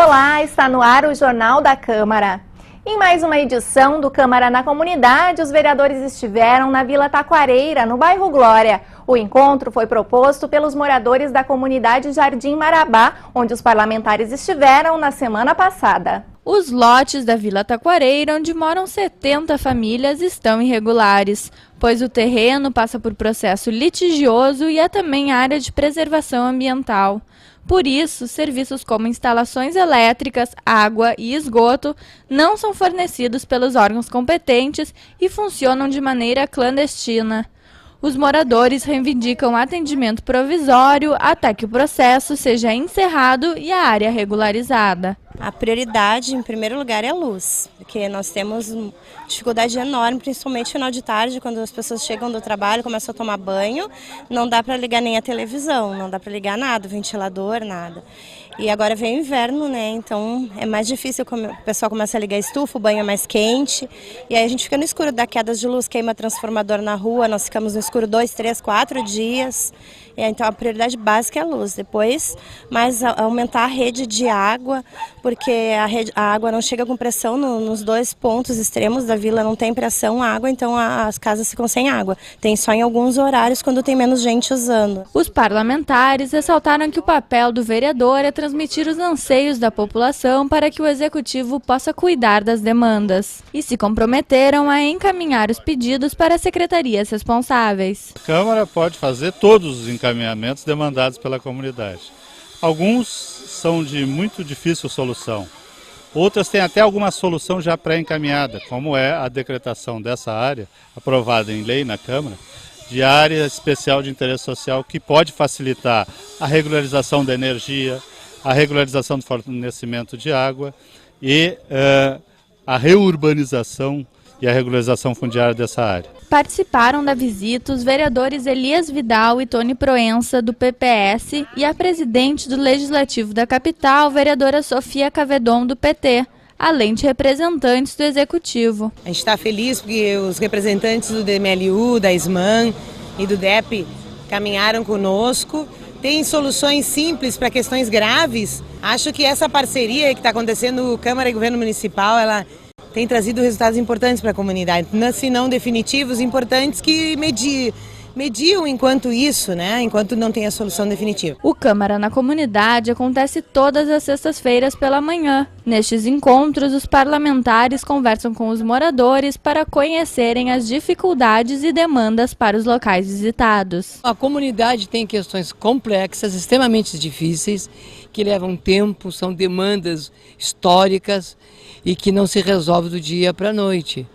Olá, está no ar o Jornal da Câmara. Em mais uma edição do Câmara na Comunidade, os vereadores estiveram na Vila Taquareira, no bairro Glória. O encontro foi proposto pelos moradores da comunidade Jardim Marabá, onde os parlamentares estiveram na semana passada. Os lotes da Vila Taquareira, onde moram 70 famílias, estão irregulares, pois o terreno passa por processo litigioso e é também área de preservação ambiental. Por isso, serviços como instalações elétricas, água e esgoto não são fornecidos pelos órgãos competentes e funcionam de maneira clandestina. Os moradores reivindicam atendimento provisório até que o processo seja encerrado e a área regularizada. A prioridade, em primeiro lugar, é a luz, porque nós temos dificuldade enorme, principalmente no final de tarde, quando as pessoas chegam do trabalho, começam a tomar banho, não dá para ligar nem a televisão, não dá para ligar nada, ventilador, nada. E agora vem o inverno, né? Então é mais difícil, o pessoal começa a ligar a estufa, o banho é mais quente, e aí a gente fica no escuro, dá quedas de luz, queima transformador na rua, nós ficamos no escuro 2, 3, 4 dias. Então a prioridade básica é a luz, depois mais aumentar a rede de água, porque a água não chega com pressão nos dois pontos extremos da vila, não tem pressão água, então as casas ficam sem água. Tem só em alguns horários quando tem menos gente usando. Os parlamentares ressaltaram que o papel do vereador é transmitir os anseios da população para que o executivo possa cuidar das demandas. E se comprometeram a encaminhar os pedidos para as secretarias responsáveis. A Câmara pode fazer todos os encaminhamentos demandados pela comunidade. Alguns são de muito difícil solução. Outras têm até alguma solução já pré-encaminhada, como é a decretação dessa área, aprovada em lei na Câmara, de área especial de interesse social, que pode facilitar a regularização da energia, a regularização do fornecimento de água e a reurbanização e a regularização fundiária dessa área. Participaram da visita os vereadores Elias Vidal e Tony Proença, do PPS, e a presidente do Legislativo da capital, vereadora Sofia Cavedon, do PT, além de representantes do Executivo. A gente está feliz porque os representantes do DMLU, da SMAN e do DEP caminharam conosco. Tem soluções simples para questões graves. Acho que essa parceria que está acontecendo, Câmara e Governo Municipal, ela tem trazido resultados importantes para a comunidade, se não definitivos, importantes que mediam enquanto isso, né? Enquanto não tem a solução definitiva. O Câmara na Comunidade acontece todas as sextas-feiras pela manhã. Nestes encontros, os parlamentares conversam com os moradores para conhecerem as dificuldades e demandas para os locais visitados. A comunidade tem questões complexas, extremamente difíceis, que levam tempo, são demandas históricas e que não se resolve do dia para a noite.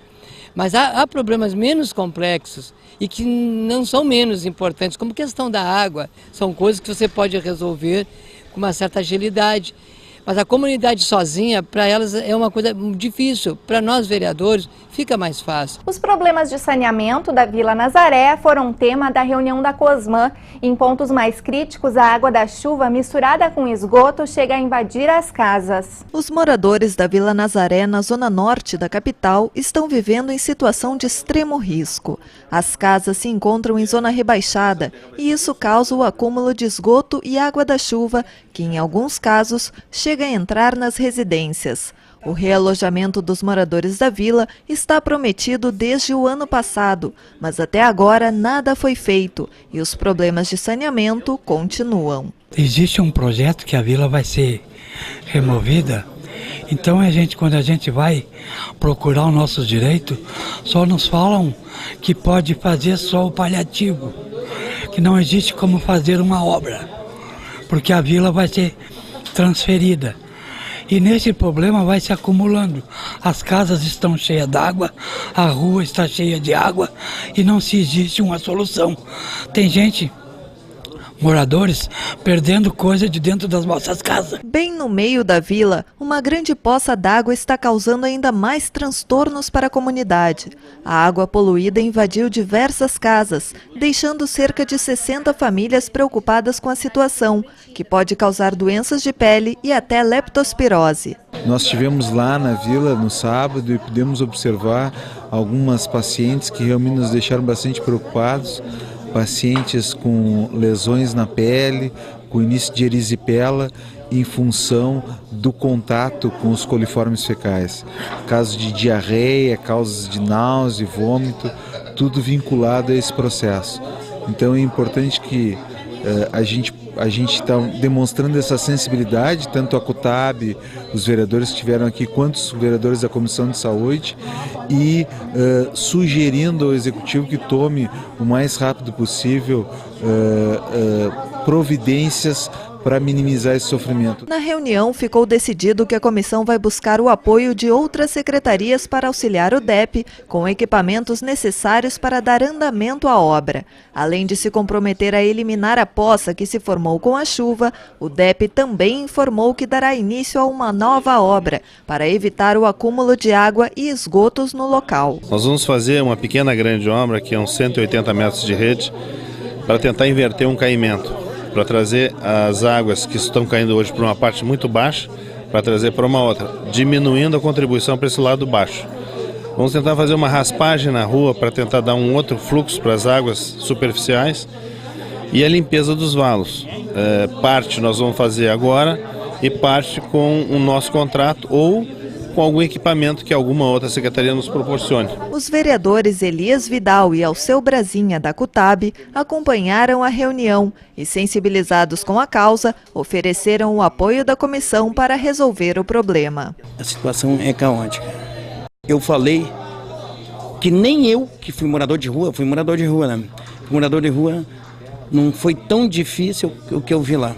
Mas há problemas menos complexos e que não são menos importantes, como a questão da água. São coisas que você pode resolver com uma certa agilidade. Mas a comunidade sozinha, para elas, é uma coisa difícil. Para nós, vereadores, fica mais fácil. Os problemas de saneamento da Vila Nazaré foram tema da reunião da COSMAN. Em pontos mais críticos, a água da chuva misturada com esgoto chega a invadir as casas. Os moradores da Vila Nazaré, na zona norte da capital, estão vivendo em situação de extremo risco. As casas se encontram em zona rebaixada e isso causa o acúmulo de esgoto e água da chuva, que em alguns casos chega a entrar nas residências. O realojamento dos moradores da vila está prometido desde o ano passado, mas até agora nada foi feito e os problemas de saneamento continuam. Existe um projeto que a vila vai ser removida, então quando a gente vai procurar o nosso direito, só nos falam que pode fazer só o paliativo, que não existe como fazer uma obra, porque a vila vai ser transferida. E nesse problema vai se acumulando. As casas estão cheias d'água, a rua está cheia de água e não se existe uma solução. Tem gente, moradores, perdendo coisa de dentro das nossas casas. Bem no meio da vila, uma grande poça d'água está causando ainda mais transtornos para a comunidade. A água poluída invadiu diversas casas, deixando cerca de 60 famílias preocupadas com a situação, que pode causar doenças de pele e até leptospirose. Nós estivemos lá na vila no sábado e pudemos observar algumas pacientes que realmente nos deixaram bastante preocupados. pacientes com lesões na pele, com início de erisipela, em função do contato com os coliformes fecais. Casos de diarreia, causas de náusea, vômito, tudo vinculado a esse processo. Então é importante que a gente está demonstrando essa sensibilidade, tanto a CUTAB, os vereadores que estiveram aqui, quanto os vereadores da Comissão de Saúde, e sugerindo ao Executivo que tome o mais rápido possível providências para minimizar esse sofrimento. Na reunião, ficou decidido que a comissão vai buscar o apoio de outras secretarias para auxiliar o DEP com equipamentos necessários para dar andamento à obra. Além de se comprometer a eliminar a poça que se formou com a chuva, o DEP também informou que dará início a uma nova obra para evitar o acúmulo de água e esgotos no local. Nós vamos fazer uma pequena grande obra, que é uns 180 metros de rede, para tentar inverter um caimento, para trazer as águas que estão caindo hoje para uma parte muito baixa, para trazer para uma outra, diminuindo a contribuição para esse lado baixo. Vamos tentar fazer uma raspagem na rua para tentar dar um outro fluxo para as águas superficiais e a limpeza dos valos. Parte nós vamos fazer agora e parte com o nosso contrato ou com algum equipamento que alguma outra secretaria nos proporcione. Os vereadores Elias Vidal e Alceu Brasinha, da CUTAB, acompanharam a reunião e, sensibilizados com a causa, ofereceram o apoio da comissão para resolver o problema. A situação é caótica. Eu falei que nem eu, que fui morador de rua, né? Fui morador de rua, não foi tão difícil o que eu vi lá.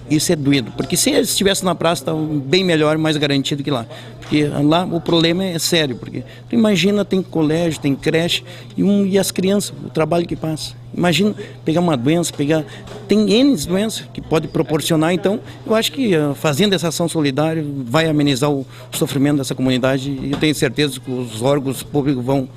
Isso é doído, porque se eles estivessem na praça, estava bem melhor, mais garantido que lá. Porque lá o problema é sério, porque tu imagina, tem colégio, tem creche, e as crianças, o trabalho que passa. Imagina pegar uma doença, tem N doenças que pode proporcionar, então eu acho que fazendo essa ação solidária vai amenizar o sofrimento dessa comunidade e eu tenho certeza que os órgãos públicos vão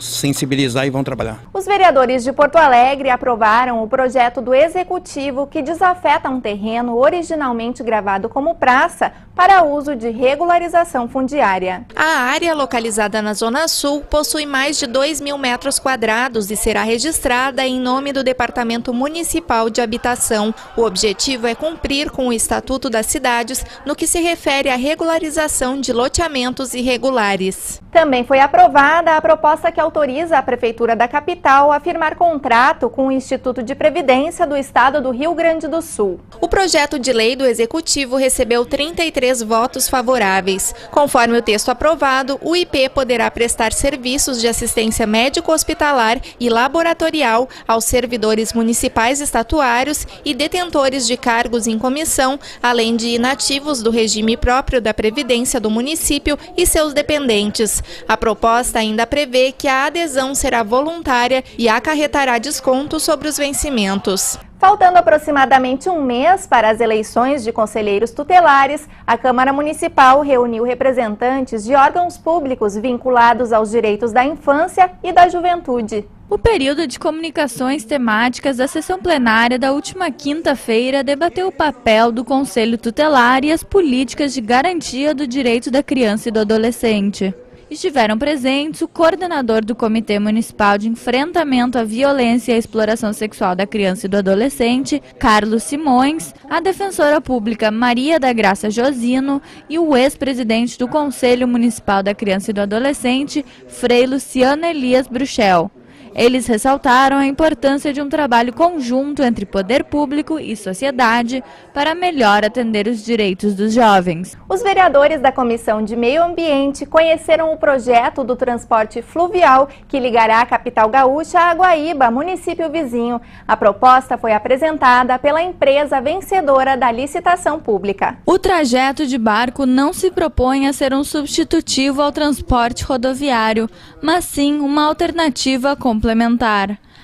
sensibilizar e vão trabalhar. Os vereadores de Porto Alegre aprovaram o projeto do Executivo que desafeta um terreno originalmente gravado como praça para uso de regularização fundiária. A área, localizada na Zona Sul, possui mais de 2.000 metros quadrados e será registrada em nome do Departamento Municipal de Habitação. O objetivo é cumprir com o Estatuto das Cidades no que se refere à regularização de loteamentos irregulares. Também foi aprovada a proposta que autoriza a Prefeitura da capital a firmar contrato com o Instituto de Previdência do Estado do Rio Grande do Sul. O projeto de lei do Executivo recebeu 33 votos favoráveis. Conforme o texto aprovado, o IP poderá prestar serviços de assistência médico-hospitalar e laboratorial aos servidores municipais estatuários e detentores de cargos em comissão, além de inativos do regime próprio da Previdência do município e seus dependentes. A proposta ainda prevê que a adesão será voluntária e acarretará desconto sobre os vencimentos. Faltando aproximadamente um mês para as eleições de conselheiros tutelares, a Câmara Municipal reuniu representantes de órgãos públicos vinculados aos direitos da infância e da juventude. O período de comunicações temáticas da sessão plenária da última quinta-feira debateu o papel do Conselho Tutelar e as políticas de garantia do direito da criança e do adolescente. Estiveram presentes o coordenador do Comitê Municipal de Enfrentamento à Violência e à Exploração Sexual da Criança e do Adolescente, Carlos Simões, a defensora pública Maria da Graça Josino e o ex-presidente do Conselho Municipal da Criança e do Adolescente, Frei Luciano Elias Bruchel. Eles ressaltaram a importância de um trabalho conjunto entre poder público e sociedade para melhor atender os direitos dos jovens. Os vereadores da Comissão de Meio Ambiente conheceram o projeto do transporte fluvial que ligará a capital gaúcha a Guaíba, município vizinho. A proposta foi apresentada pela empresa vencedora da licitação pública. O trajeto de barco não se propõe a ser um substitutivo ao transporte rodoviário, mas sim uma alternativa complementar.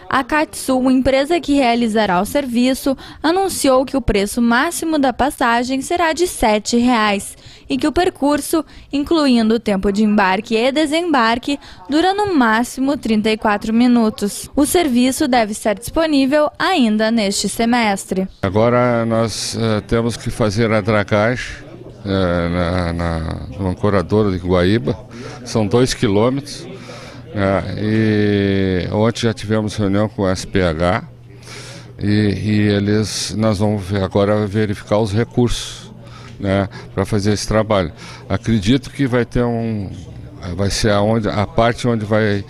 A Catsul, empresa que realizará o serviço, anunciou que o preço máximo da passagem será de R$ 7,00 e que o percurso, incluindo o tempo de embarque e desembarque, dura no máximo 34 minutos. O serviço deve estar disponível ainda neste semestre. Agora nós temos que fazer a dragagem no ancorador de Guaíba, são 2 quilômetros. E ontem já tivemos reunião com o SPH e nós vamos agora verificar os recursos, né, para fazer esse trabalho. Acredito que vai ser a parte onde vai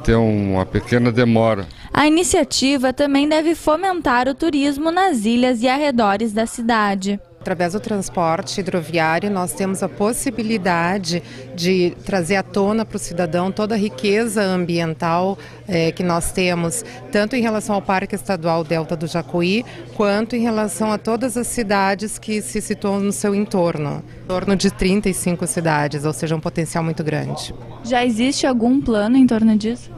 ter uma pequena demora. A iniciativa também deve fomentar o turismo nas ilhas e arredores da cidade. Através do transporte hidroviário, nós temos a possibilidade de trazer à tona para o cidadão toda a riqueza ambiental que nós temos, tanto em relação ao Parque Estadual Delta do Jacuí, quanto em relação a todas as cidades que se situam no seu entorno. Em torno de 35 cidades, ou seja, um potencial muito grande. Já existe algum plano em torno disso?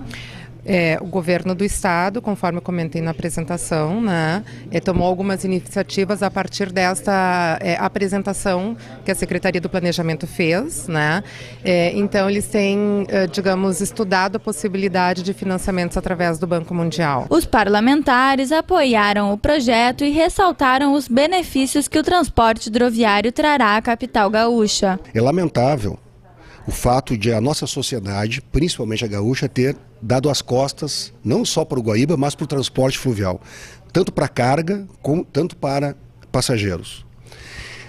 O governo do estado, conforme eu comentei na apresentação, né, tomou algumas iniciativas a partir desta apresentação que a Secretaria do Planejamento fez, né? Então eles têm, digamos, estudado a possibilidade de financiamentos através do Banco Mundial. Os parlamentares apoiaram o projeto e ressaltaram os benefícios que o transporte hidroviário trará à capital gaúcha. É lamentável o fato de a nossa sociedade, principalmente a gaúcha, ter dado as costas, não só para o Guaíba, mas para o transporte fluvial, tanto para carga, tanto para passageiros.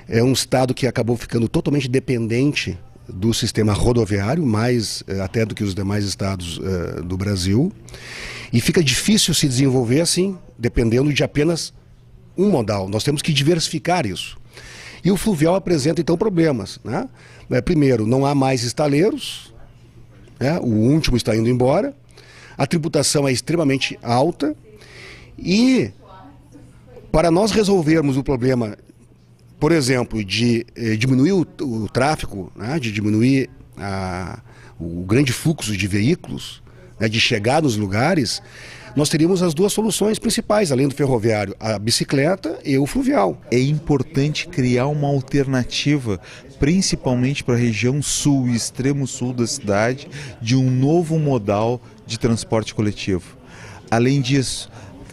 É um estado que acabou ficando totalmente dependente do sistema rodoviário, mais até do que os demais estados do Brasil, e fica difícil se desenvolver assim, dependendo de apenas um modal. Nós temos que diversificar isso. E o fluvial apresenta, então, problemas, né? Primeiro, não há mais estaleiros, né? O último está indo embora, a tributação é extremamente alta e, para nós resolvermos o problema, por exemplo, de diminuir o tráfego, né? De diminuir o grande fluxo de veículos, né? De chegar nos lugares, nós teríamos as duas soluções principais, além do ferroviário, a bicicleta e o fluvial. É importante criar uma alternativa, principalmente para a região sul e extremo sul da cidade, de um novo modal de transporte coletivo. Além disso,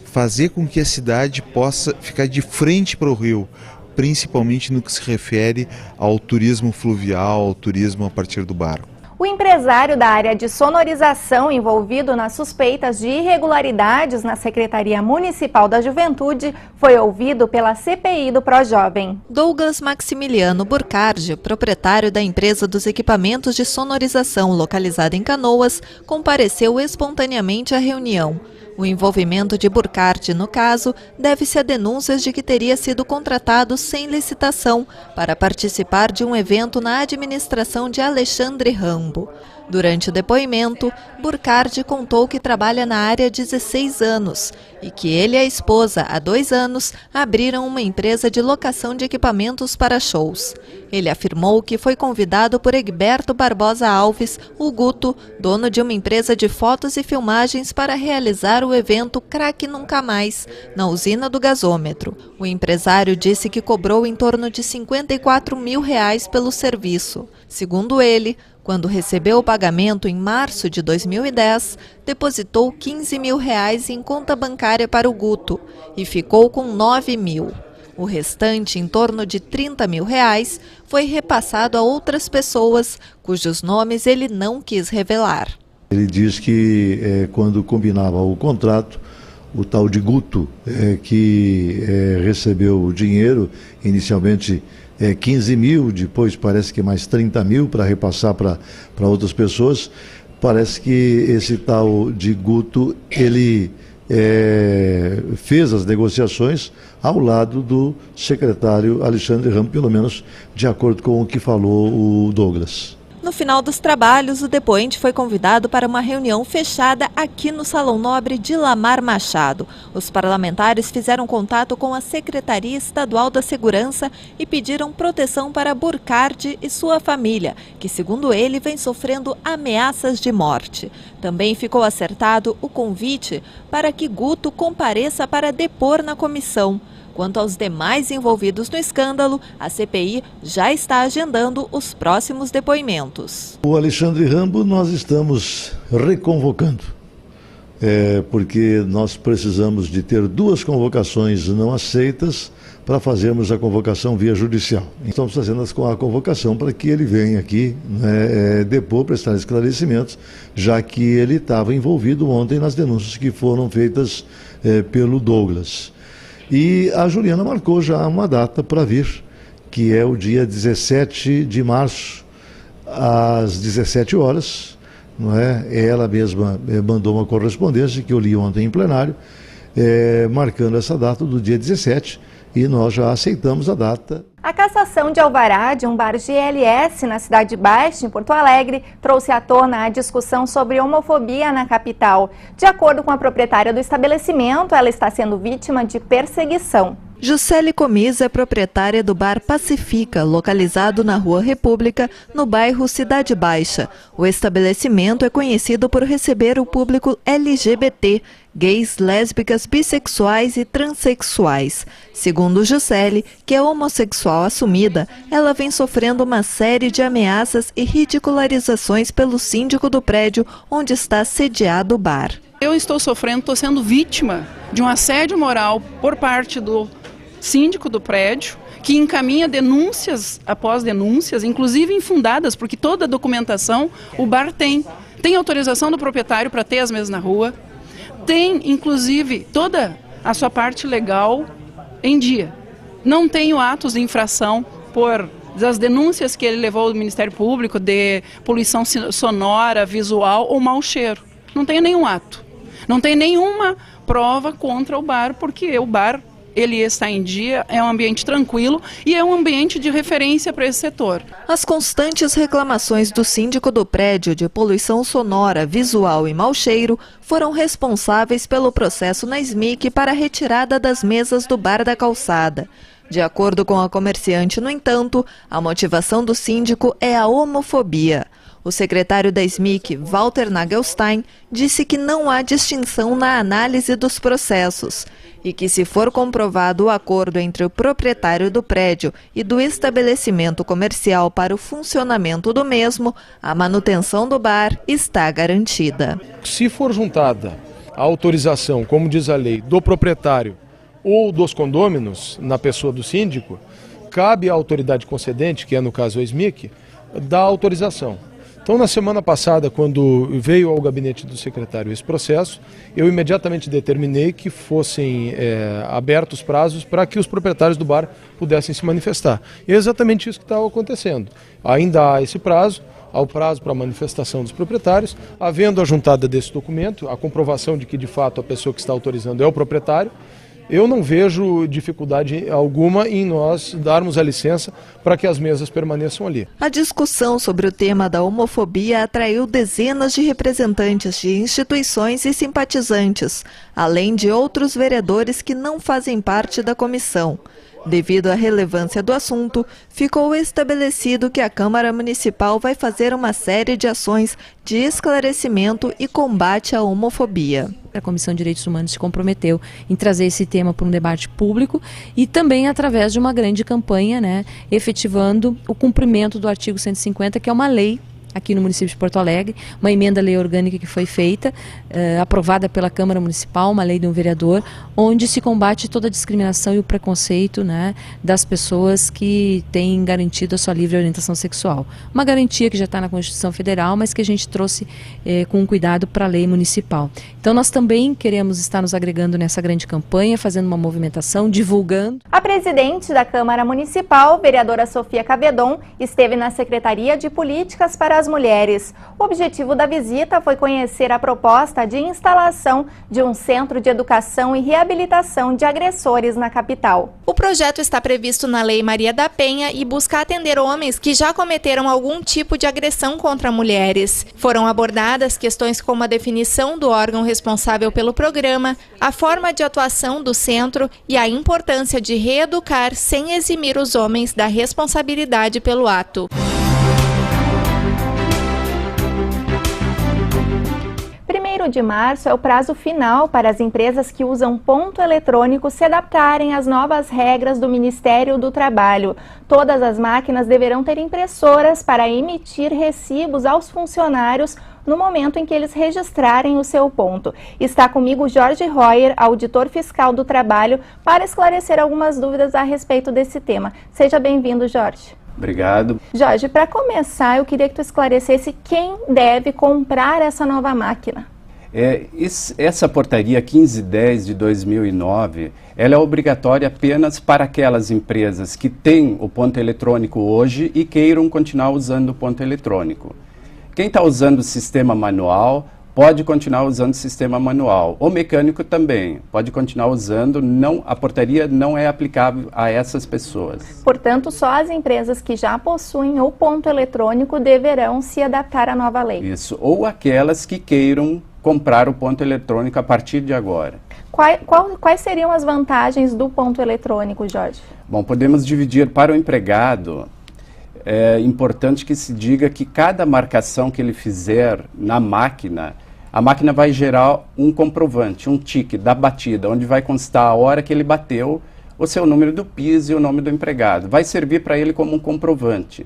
fazer com que a cidade possa ficar de frente para o rio, principalmente no que se refere ao turismo fluvial, ao turismo a partir do barco. O empresário da área de sonorização envolvido nas suspeitas de irregularidades na Secretaria Municipal da Juventude foi ouvido pela CPI do Projovem. Douglas Maximiliano Burcardi, proprietário da empresa dos equipamentos de sonorização localizada em Canoas, compareceu espontaneamente à reunião. O envolvimento de Burcardi no caso deve-se a denúncias de que teria sido contratado sem licitação para participar de um evento na administração de Alexandre Rambo. Durante o depoimento, Burcardi contou que trabalha na área há 16 anos e que ele e a esposa, há 2 anos, abriram uma empresa de locação de equipamentos para shows. Ele afirmou que foi convidado por Egberto Barbosa Alves, o Guto, dono de uma empresa de fotos e filmagens, para realizar o evento Craque Nunca Mais, na usina do gasômetro. O empresário disse que cobrou em torno de R$54 mil pelo serviço. Segundo ele, quando recebeu o pagamento em março de 2010, depositou R$15 mil em conta bancária para o Guto e ficou com 9 mil. O restante, em torno de R$30 mil, foi repassado a outras pessoas, cujos nomes ele não quis revelar. Ele diz que quando combinava o contrato, o tal de Guto, que recebeu o dinheiro, inicialmente 15 mil, depois parece que mais 30 mil para repassar para outras pessoas. Parece que esse tal de Guto, ele fez as negociações ao lado do secretário Alexandre Rambo, pelo menos de acordo com o que falou o Douglas. No final dos trabalhos, o depoente foi convidado para uma reunião fechada aqui no Salão Nobre de Lamar Machado. Os parlamentares fizeram contato com a Secretaria Estadual da Segurança e pediram proteção para Burcardi e sua família, que, segundo ele, vem sofrendo ameaças de morte. Também ficou acertado o convite para que Guto compareça para depor na comissão. Quanto aos demais envolvidos no escândalo, a CPI já está agendando os próximos depoimentos. O Alexandre Rambo nós estamos reconvocando porque nós precisamos de ter 2 convocações não aceitas para fazermos a convocação via judicial. Estamos fazendo a convocação para que ele venha aqui, né, depor, prestar esclarecimentos, já que ele estava envolvido ontem nas denúncias que foram feitas pelo Douglas. E a Juliana marcou já uma data para vir, que é o dia 17 de março, às 17 horas. Não é? Ela mesma mandou uma correspondência que eu li ontem em plenário, marcando essa data do dia 17, e nós já aceitamos a data. A cassação de alvará de um bar GLS na Cidade Baixa, em Porto Alegre, trouxe à tona a discussão sobre homofobia na capital. De acordo com a proprietária do estabelecimento, ela está sendo vítima de perseguição. Juscelie Comis é proprietária do bar Pacifica, localizado na Rua República, no bairro Cidade Baixa. O estabelecimento é conhecido por receber o público LGBT, gays, lésbicas, bissexuais e transexuais. Segundo Juscelie, que é homossexual assumida, ela vem sofrendo uma série de ameaças e ridicularizações pelo síndico do prédio onde está sediado o bar. Eu estou sendo vítima de um assédio moral por parte do síndico do prédio, que encaminha denúncias após denúncias, inclusive infundadas, porque toda a documentação o bar tem. Tem autorização do proprietário para ter as mesas na rua, tem inclusive toda a sua parte legal em dia. Não tenho atos de infração por das denúncias que ele levou do Ministério Público de poluição sonora, visual ou mau cheiro. Não tenho nenhum ato. Não tem nenhuma prova contra o bar, porque o bar ele está em dia, é um ambiente tranquilo e é um ambiente de referência para esse setor. As constantes reclamações do síndico do prédio de poluição sonora, visual e mau cheiro foram responsáveis pelo processo na SMIC para a retirada das mesas do Bar da Calçada. De acordo com a comerciante, no entanto, a motivação do síndico é a homofobia. O secretário da SMIC, Walter Nagelstein, disse que não há distinção na análise dos processos e que, se for comprovado o acordo entre o proprietário do prédio e do estabelecimento comercial para o funcionamento do mesmo, a manutenção do bar está garantida. Se for juntada a autorização, como diz a lei, do proprietário ou dos condôminos, na pessoa do síndico, cabe à autoridade concedente, que é no caso a SMIC, dar autorização. Então, na semana passada, quando veio ao gabinete do secretário esse processo, eu imediatamente determinei que fossem abertos prazos para que os proprietários do bar pudessem se manifestar. E é exatamente isso que está acontecendo. Ainda há esse prazo, há o prazo para a manifestação dos proprietários, havendo a juntada desse documento, a comprovação de que, de fato, a pessoa que está autorizando é o proprietário. Eu não vejo dificuldade alguma em nós darmos a licença para que as mesas permaneçam ali. A discussão sobre o tema da homofobia atraiu dezenas de representantes de instituições e simpatizantes, além de outros vereadores que não fazem parte da comissão. Devido à relevância do assunto, ficou estabelecido que a Câmara Municipal vai fazer uma série de ações de esclarecimento e combate à homofobia. A Comissão de Direitos Humanos se comprometeu em trazer esse tema para um debate público e também através de uma grande campanha, efetivando o cumprimento do artigo 150, que é uma lei aqui no município de Porto Alegre, uma emenda à lei orgânica que foi feita, aprovada pela Câmara Municipal, uma lei de um vereador, onde se combate toda a discriminação e o preconceito das pessoas que têm garantido a sua livre orientação sexual. Uma garantia que já está na Constituição Federal, mas que a gente trouxe com cuidado para a lei municipal. Então nós também queremos estar nos agregando nessa grande campanha, fazendo uma movimentação, divulgando. A presidente da Câmara Municipal, vereadora Sofia Cabedon, esteve na Secretaria de Políticas para as Mulheres. O objetivo da visita foi conhecer a proposta de instalação de um centro de educação e reabilitação de agressores na capital. O projeto está previsto na Lei Maria da Penha e busca atender homens que já cometeram algum tipo de agressão contra mulheres. Foram abordadas questões como a definição do órgão responsável pelo programa, a forma de atuação do centro e a importância de reeducar sem eximir os homens da responsabilidade pelo ato. 1º de março é o prazo final para as empresas que usam ponto eletrônico se adaptarem às novas regras do Ministério do Trabalho. Todas as máquinas deverão ter impressoras para emitir recibos aos funcionários no momento em que eles registrarem o seu ponto. Está comigo Jorge Royer, auditor fiscal do trabalho, para esclarecer algumas dúvidas a respeito desse tema. Seja bem-vindo, Jorge. Obrigado. Jorge, para começar, eu queria que tu esclarecesse quem deve comprar essa nova máquina. Essa portaria 1510 de 2009, ela é obrigatória apenas para aquelas empresas que têm o ponto eletrônico hoje e queiram continuar usando o ponto eletrônico. Quem está usando o sistema manual pode continuar usando o sistema manual. O mecânico também pode continuar usando, a portaria não é aplicável a essas pessoas. Portanto, só as empresas que já possuem o ponto eletrônico deverão se adaptar à nova lei. Isso, ou aquelas que queiram comprar o ponto eletrônico a partir de agora. Quais seriam as vantagens do ponto eletrônico, Jorge? Bom, podemos dividir para o empregado. É importante que se diga que cada marcação que ele fizer na máquina, a máquina vai gerar um comprovante, um ticket da batida, onde vai constar a hora que ele bateu, o seu número do PIS e o nome do empregado. Vai servir para ele como um comprovante.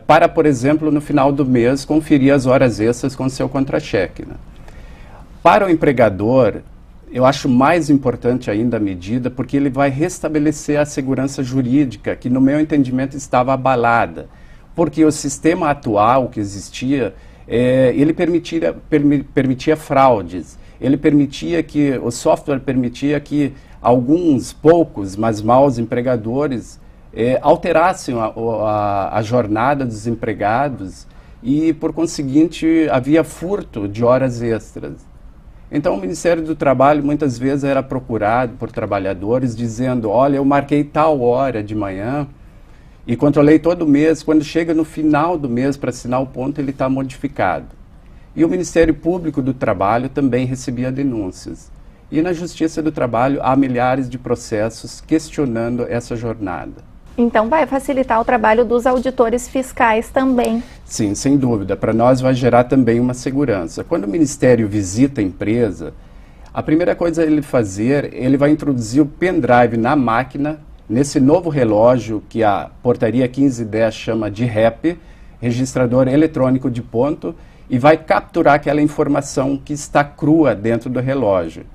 Para, por exemplo, no final do mês, conferir as horas extras com seu contra-cheque. Né? Para o empregador, eu acho mais importante ainda a medida, porque ele vai restabelecer a segurança jurídica, que no meu entendimento estava abalada. Porque o sistema atual que existia, ele permitia fraudes. O software permitia que alguns poucos, mas maus empregadores alterassem a jornada dos empregados e, por conseguinte, havia furto de horas extras. Então, o Ministério do Trabalho muitas vezes era procurado por trabalhadores dizendo: olha, eu marquei tal hora de manhã e controlei todo mês, quando chega no final do mês para assinar o ponto, ele está modificado. E o Ministério Público do Trabalho também recebia denúncias. E na Justiça do Trabalho há milhares de processos questionando essa jornada. Então vai facilitar o trabalho dos auditores fiscais também. Sim, sem dúvida. Para nós vai gerar também uma segurança. Quando o Ministério visita a empresa, a primeira coisa ele fazer, ele vai introduzir o pendrive na máquina, nesse novo relógio que a portaria 1510 chama de REP, registrador eletrônico de ponto, e vai capturar aquela informação que está crua dentro do relógio.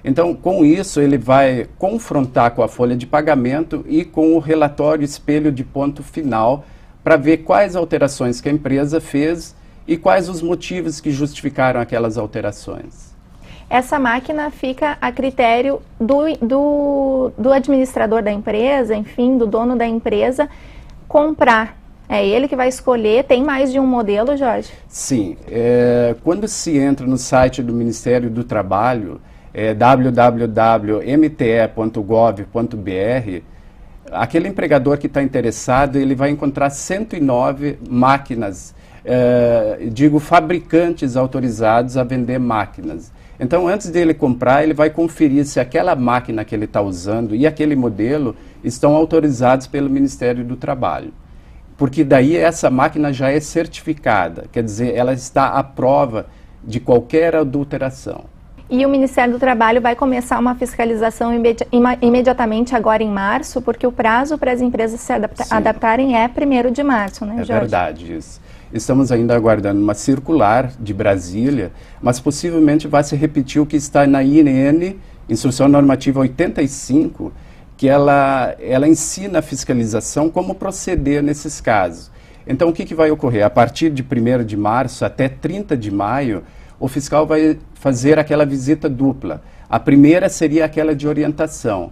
Então, com isso, ele vai confrontar com a folha de pagamento e com o relatório espelho de ponto final para ver quais alterações que a empresa fez e quais os motivos que justificaram aquelas alterações. Essa máquina fica a critério do administrador da empresa, enfim, do dono da empresa, comprar. É ele que vai escolher. Tem mais de um modelo, Jorge? Sim. Quando se entra no site do Ministério do Trabalho, www.mte.gov.br, aquele empregador que está interessado, ele vai encontrar 109 máquinas, fabricantes autorizados a vender máquinas. Então, antes dele comprar, ele vai conferir se aquela máquina que ele está usando e aquele modelo estão autorizados pelo Ministério do Trabalho. Porque daí essa máquina já é certificada, quer dizer, ela está à prova de qualquer adulteração. E o Ministério do Trabalho vai começar uma fiscalização imediatamente agora em março, porque o prazo para as empresas se adaptarem é 1º de março, né, Jorge? É verdade isso. Estamos ainda aguardando uma circular de Brasília, mas possivelmente vai se repetir o que está na INN, Instrução Normativa 85, que ela ensina a fiscalização como proceder nesses casos. Então, o que vai ocorrer? A partir de 1º de março até 30 de maio, o fiscal vai fazer aquela visita dupla. A primeira seria aquela de orientação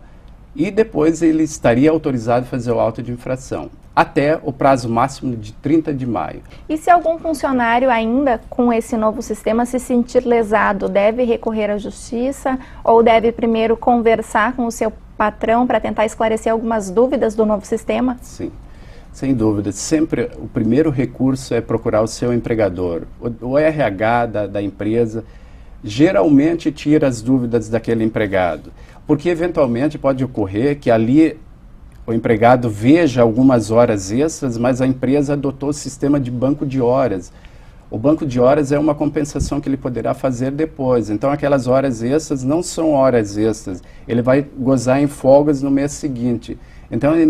e depois ele estaria autorizado a fazer o auto de infração, até o prazo máximo de 30 de maio. E se algum funcionário ainda com esse novo sistema se sentir lesado, deve recorrer à justiça ou deve primeiro conversar com o seu patrão para tentar esclarecer algumas dúvidas do novo sistema? Sim. Sem dúvida, sempre o primeiro recurso é procurar o seu empregador. O RH da empresa geralmente tira as dúvidas daquele empregado, porque eventualmente pode ocorrer que ali o empregado veja algumas horas extras, mas a empresa adotou o sistema de banco de horas. O banco de horas é uma compensação que ele poderá fazer depois. Então, aquelas horas extras não são horas extras. Ele vai gozar em folgas no mês seguinte. Então, é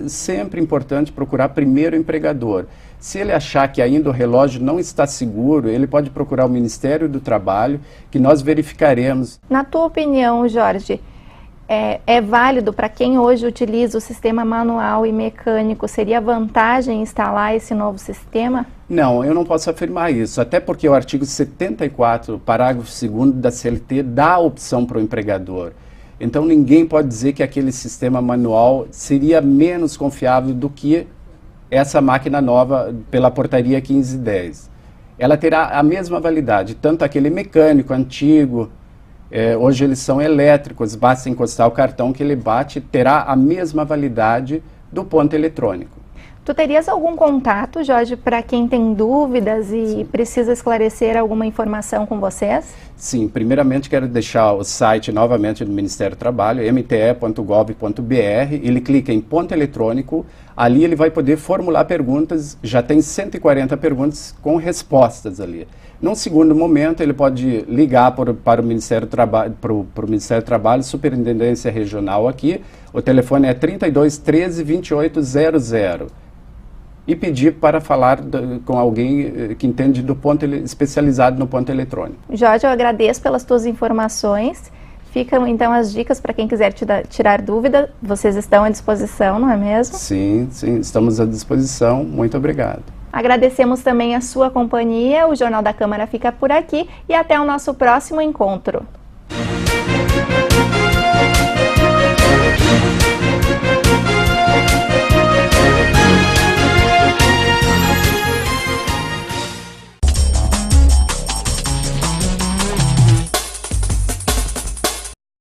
sempre importante procurar primeiro o empregador. Se ele achar que ainda o relógio não está seguro, ele pode procurar o Ministério do Trabalho, que nós verificaremos. Na tua opinião, Jorge, é válido para quem hoje utiliza o sistema manual e mecânico? Seria vantagem instalar esse novo sistema? Não, eu não posso afirmar isso, até porque o artigo 74, parágrafo 2º da CLT dá a opção para o empregador. Então ninguém pode dizer que aquele sistema manual seria menos confiável do que essa máquina nova pela portaria 1510. Ela terá a mesma validade, tanto aquele mecânico antigo, hoje eles são elétricos, basta encostar o cartão que ele bate, terá a mesma validade do ponto eletrônico. Tu terias algum contato, Jorge, para quem tem dúvidas e precisa esclarecer alguma informação com vocês? Sim, primeiramente quero deixar o site novamente do Ministério do Trabalho, mte.gov.br, ele clica em ponto eletrônico, ali ele vai poder formular perguntas, já tem 140 perguntas com respostas ali. Num segundo momento, ele pode ligar para o Ministério do Trabalho, Ministério do Trabalho, Superintendência Regional aqui, o telefone é 32 13 2800. E pedir para falar com alguém que entende especializado no ponto eletrônico. Jorge, eu agradeço pelas tuas informações. Ficam então as dicas para quem quiser tirar dúvida. Vocês estão à disposição, não é mesmo? Sim, estamos à disposição. Muito obrigado. Agradecemos também a sua companhia. O Jornal da Câmara fica por aqui e até o nosso próximo encontro.